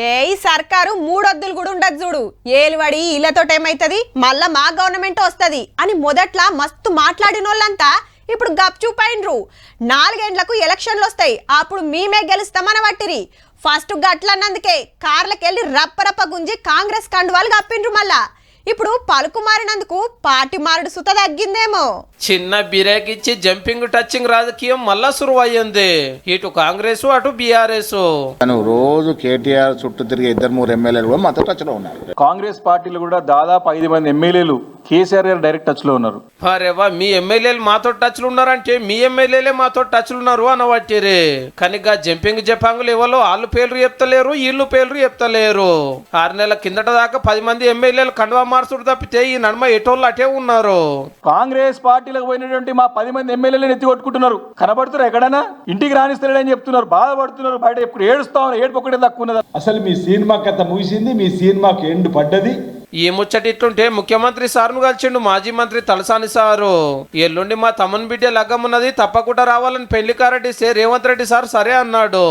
ఈ సర్కారు మూడొద్దులు కూడా ఉండదు చూడు. ఏలువడి ఇళ్లతోటేమైతుంది, మళ్ళా మా గవర్నమెంట్ వస్తుంది అని మొదట్లా మస్తు మాట్లాడినోళ్ళంతా ఇప్పుడు గప్ చూపైండ్రు. 4 గంటలకు ఎలక్షన్లు వస్తాయి, అప్పుడు మేమే గెలుస్తామని పట్టిరి. ఫస్ట్ గట్లన్నందుకే కార్లకెళ్ళి రప్పరప్ప గుంజి కాంగ్రెస్ కండువాలు కప్పిండ్రు. మళ్ళా ఇప్పుడు పలుకు మారినందుకు పార్టీ మారుడు సుత తగ్గిందేమో. చిన్న బ్రేక్ ఇచ్చి జంపింగ్ టచింగ్ రాజకీయం మళ్ళా సురువయ్యింది. ఇటు కాంగ్రెస్ అటు బీఆర్ఎస్. రోజు కేటీఆర్ చుట్టూ తిరిగి 2-3 ఎమ్మెల్యేలు కూడా మాతో టచ్ లో ఉన్నారు. కాంగ్రెస్ పార్టీలు కూడా దాదాపు 5 మంది ఎమ్మెల్యేలు కేసీఆర్ గారు డైరెక్ట్ టచ్ లో ఉన్నారు. అరేవా, మీ ఎమ్మెల్యేలు మాతో టచ్ లో ఉన్నారంటే మీ ఎమ్మెల్యేలే మాతో టచ్ లో ఉన్నారు అనవట్టిరే. కనుక జంపింగ్ జపాంగులు ఎవరో వాళ్ళు పేర్లు చెప్తలేరు, వీళ్ళు పేర్లు చెప్తలేరు. 6 నెలల కిందట దాకా 10 మంది ఎమ్మెల్యేలు కండువా మార్చుడు తప్పితే ఈ నడుమ ఎటోళ్ళు అటే ఉన్నారు. కాంగ్రెస్ పార్టీలకు పోయినటువంటి మా 10 మంది ఎమ్మెల్యేలు ఎత్తి కొట్టుకుంటున్నారు. కనబడుతున్నారు ఎక్కడైనా, ఇంటికి రాణిస్తలేడని చెప్తున్నారు, బాధపడుతున్నారు. బయట ఎప్పుడు ఏడుస్తామని ఏడుపు ఒకటే తక్కువ ఉన్నది. అసలు మీ సినిమా కథ ముగిసింది, మీ సినిమాకి ఎండ్ పడ్డది. ఈ ముచ్చట ఇట్లుంటే ముఖ్యమంత్రి సార్ను కలిసిండు మాజీ మంత్రి తలసాని సారు. ఎల్లుండి మా తమ్ముని బిడ్డ లగ్గం ఉన్నది, తప్పకుండా రావాలని పెళ్లి కారెడ్డి రేవంత్ రెడ్డి సార్ సరే అన్నాడు.